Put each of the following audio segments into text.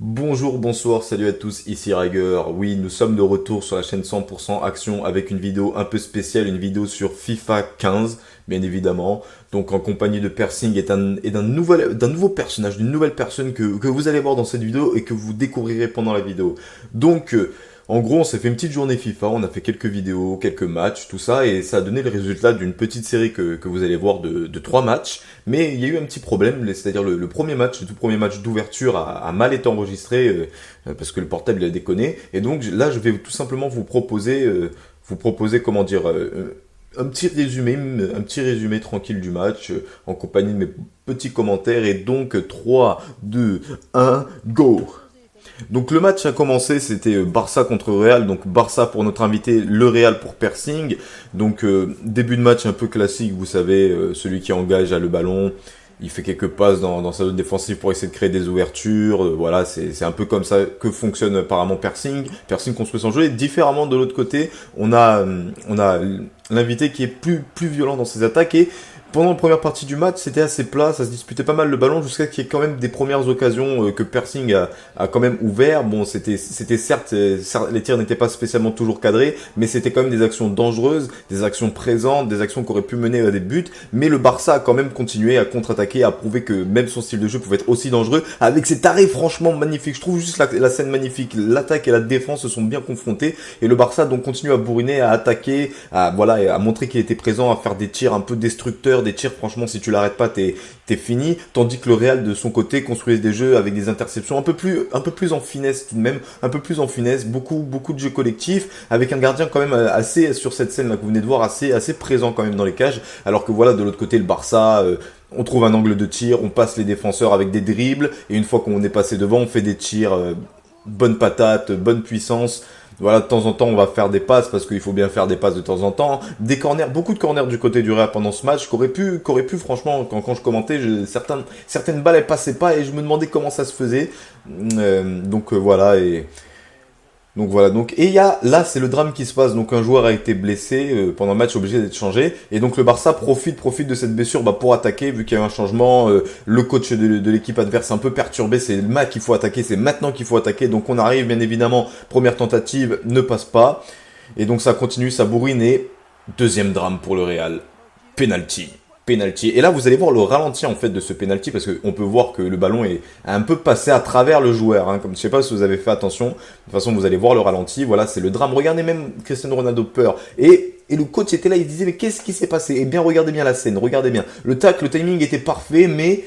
Bonjour, bonsoir, salut à tous, ici Rager. Oui, nous sommes de retour sur la chaîne 100% Action avec une vidéo un peu spéciale, une vidéo sur FIFA 15, bien évidemment. Donc en compagnie de Persing et d'un nouveau personnage, d'une nouvelle personne que vous allez voir dans cette vidéo et que vous découvrirez pendant la vidéo. Donc, en gros, on s'est fait une petite journée FIFA, on a fait quelques vidéos, quelques matchs, tout ça, et ça a donné le résultat d'une petite série que vous allez voir de 3 matchs. Mais il y a eu un petit problème, c'est-à-dire le premier match, le tout premier match d'ouverture a mal été enregistré parce que le portable il a déconné. Et donc là, je vais tout simplement vous proposer comment dire, un petit résumé tranquille du match en compagnie de mes petits commentaires. Et donc 3, 2, 1, go! Donc le match a commencé, c'était Barça contre Real, donc Barça pour notre invité, le Real pour Persing. Donc début de match un peu classique, vous savez, celui qui engage a le ballon, il fait quelques passes dans sa zone défensive pour essayer de créer des ouvertures. Voilà, c'est un peu comme ça que fonctionne apparemment Persing. Persing construit son jeu et différemment de l'autre côté, on a l'invité qui est plus violent dans ses attaques et pendant la première partie du match, c'était assez plat, ça se disputait pas mal le ballon jusqu'à qu'il y ait quand même des premières occasions que Persing a quand même ouvert. Bon, c'était certes, les tirs n'étaient pas spécialement toujours cadrés, mais c'était quand même des actions dangereuses, des actions présentes, des actions qui auraient pu mener à des buts. Mais le Barça a quand même continué à contre-attaquer, à prouver que même son style de jeu pouvait être aussi dangereux, avec cet arrêt franchement magnifique. Je trouve juste la scène magnifique. L'attaque et la défense se sont bien confrontés, et le Barça donc continue à bourriner, à attaquer, et à montrer qu'il était présent, à faire des tirs un peu destructeurs, des tirs franchement si tu l'arrêtes pas t'es fini, tandis que le Real de son côté construisait des jeux avec des interceptions un peu plus en finesse tout de même, un peu plus en finesse, beaucoup de jeux collectifs avec un gardien quand même assez sur cette scène là que vous venez de voir assez présent quand même dans les cages, alors que voilà de l'autre côté le Barça on trouve un angle de tir, on passe les défenseurs avec des dribbles et une fois qu'on est passé devant on fait des tirs bonne patate, bonne puissance. Voilà, de temps en temps, on va faire des passes parce qu'il faut bien faire des passes de temps en temps. Des corners, beaucoup de corners du côté du Real pendant ce match, qu'aurait pu, franchement, quand je commentais, certaines balles elles passaient pas et je me demandais comment ça se faisait. Voilà et là c'est le drame qui se passe. Donc un joueur a été blessé pendant le match, obligé d'être changé, et donc le Barça profite de cette blessure pour attaquer vu qu'il y a eu un changement. Le coach de l'équipe adverse est un peu perturbé, c'est là qu'il faut attaquer, c'est maintenant qu'il faut attaquer. Donc on arrive bien évidemment, première tentative ne passe pas, et donc ça continue, ça bourrine, et deuxième drame pour le Real, penalty. Et là, vous allez voir le ralenti en fait de ce penalty parce qu'on peut voir que le ballon est un peu passé à travers le joueur. Comme je sais pas si vous avez fait attention. De toute façon, vous allez voir le ralenti. Voilà, c'est le drame. Regardez même Cristiano Ronaldo peur. Et le coach était là, il disait mais qu'est-ce qui s'est passé? Et bien, regardez bien la scène, regardez bien. Le timing était parfait, mais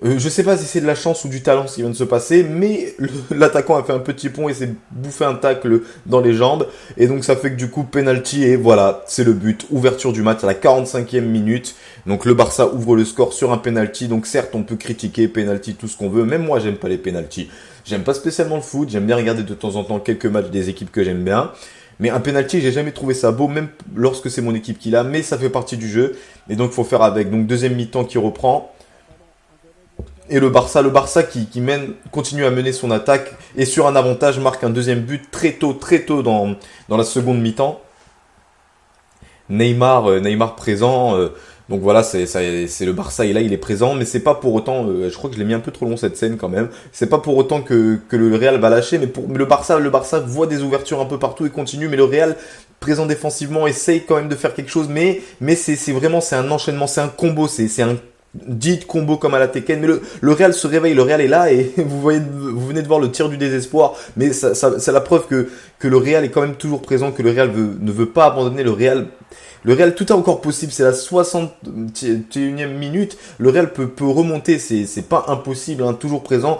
je sais pas si c'est de la chance ou du talent ce qui vient de se passer, mais l'attaquant a fait un petit pont et s'est bouffé un tacle dans les jambes. Et donc ça fait que du coup, penalty, et voilà, c'est le but. Ouverture du match à la 45e minute. Donc le Barça ouvre le score sur un penalty. Donc certes, on peut critiquer penalty tout ce qu'on veut. Même moi, j'aime pas les penalty. J'aime pas spécialement le foot. J'aime bien regarder de temps en temps quelques matchs des équipes que j'aime bien. Mais un penalty, j'ai jamais trouvé ça beau, même lorsque c'est mon équipe qui l'a. Mais ça fait partie du jeu. Et donc, faut faire avec. Donc deuxième mi-temps qui reprend. Et le Barça qui continue à mener son attaque et sur un avantage marque un deuxième but très tôt dans la seconde mi-temps. Neymar présent. Donc voilà, c'est le Barça et là il est présent, mais c'est pas pour autant. Je crois que je l'ai mis un peu trop long cette scène quand même. C'est pas pour autant que le Real va lâcher, mais le Barça voit des ouvertures un peu partout et continue, mais le Real présent défensivement essaye quand même de faire quelque chose, mais c'est vraiment c'est un enchaînement, c'est un combo, c'est un dit combo comme à la Tekken, mais le Real se réveille, le Real est là et vous venez de voir le tir du désespoir, mais c'est la preuve que le Real est quand même toujours présent, que le Real ne veut pas abandonner. Le Real, tout est encore possible, c'est la 61e minute, le Real peut remonter, c'est pas impossible, hein, toujours présent.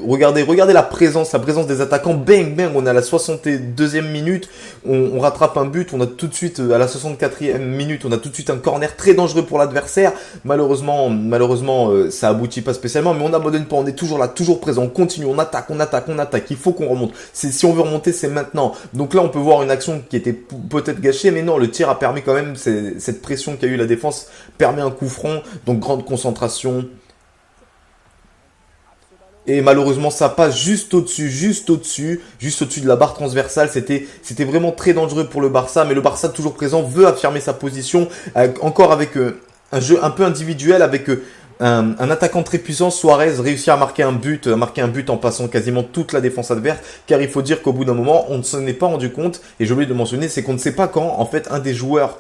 Regardez la présence des attaquants. Bang, on est à la 62e minute. On rattrape un but. On a tout de suite, à la 64e minute, on a tout de suite un corner très dangereux pour l'adversaire. Malheureusement, ça aboutit pas spécialement, mais on n'abandonne pas. On est toujours là, toujours présent. On continue, on attaque. Il faut qu'on remonte. Si on veut remonter, c'est maintenant. Donc là, on peut voir une action qui était peut-être gâchée, mais non, le tir a permis quand même, cette pression qu'a eu la défense permet un coup franc. Donc grande concentration. Et malheureusement, ça passe juste au-dessus de la barre transversale. C'était vraiment très dangereux pour le Barça, mais le Barça toujours présent veut affirmer sa position, encore avec un jeu un peu individuel, avec un attaquant très puissant, Suarez, réussit à marquer un but en passant quasiment toute la défense adverse, car il faut dire qu'au bout d'un moment, on ne s'en est pas rendu compte, et j'ai oublié de mentionner, c'est qu'on ne sait pas quand, en fait, un des joueurs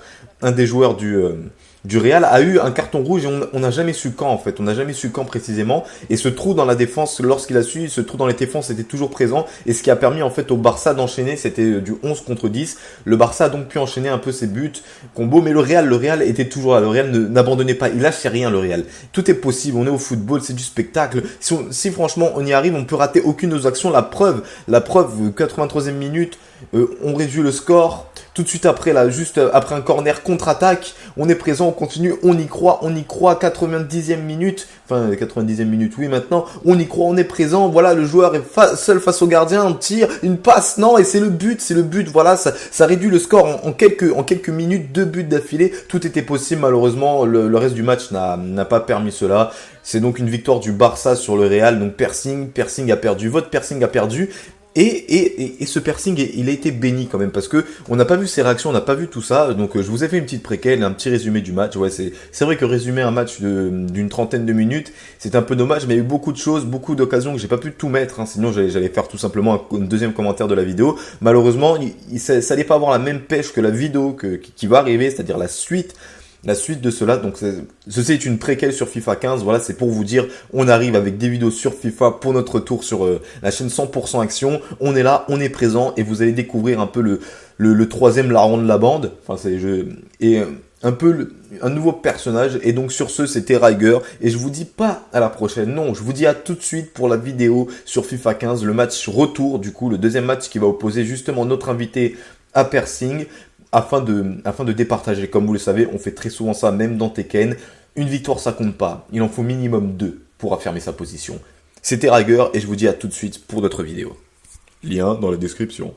du Real a eu un carton rouge et on n'a jamais su quand en fait, on n'a jamais su quand précisément, et ce trou dans la défense, lorsqu'il a su, ce trou dans les défenses était toujours présent, et ce qui a permis en fait au Barça d'enchaîner, c'était du 11 contre 10, le Barça a donc pu enchaîner un peu ses buts, combos, mais le Real était toujours là, le Real n'abandonnait pas, il lâchait rien le Real, tout est possible, on est au football, c'est du spectacle, si franchement on y arrive, on peut rater aucune de nos actions, la preuve, 83e minute, on réduit le score, tout de suite après, là, juste après un corner contre-attaque, on est présent, on continue, on y croit, 90e minute, enfin 90e minute, oui maintenant, on y croit, on est présent, voilà, le joueur est seul face au gardien, un tir, une passe, non, et c'est le but, voilà, ça réduit le score en quelques minutes, 2 buts d'affilée, tout était possible, malheureusement, le reste du match n'a pas permis cela. C'est donc une victoire du Barça sur le Real, donc Persing a perdu, votre Persing a perdu. Et ce Persing, il a été béni quand même, parce que on n'a pas vu ses réactions, on n'a pas vu tout ça, donc je vous ai fait une petite préquelle, un petit résumé du match. Ouais, c'est vrai que résumer un match d'une trentaine de minutes, c'est un peu dommage, mais il y a eu beaucoup de choses, beaucoup d'occasions que j'ai pas pu tout mettre, hein, sinon j'allais faire tout simplement un deuxième commentaire de la vidéo. Malheureusement, ça allait pas avoir la même pêche que la vidéo qui va arriver, c'est-à-dire la suite de cela. Donc ceci est une préquelle sur FIFA 15, voilà, c'est pour vous dire, on arrive avec des vidéos sur FIFA pour notre tour sur la chaîne 100% Action, on est là, on est présent, et vous allez découvrir un peu le troisième larron de la bande, enfin un peu un nouveau personnage. Et donc sur ce, c'était Riger, et je vous dis pas à la prochaine, non, je vous dis à tout de suite pour la vidéo sur FIFA 15, le match retour, du coup, le deuxième match qui va opposer justement notre invité à Persing, afin de départager. Comme vous le savez, on fait très souvent ça, même dans Tekken. Une victoire, ça compte pas. Il en faut minimum 2 pour affirmer sa position. C'était Riger, et je vous dis à tout de suite pour notre vidéo. Lien dans la description.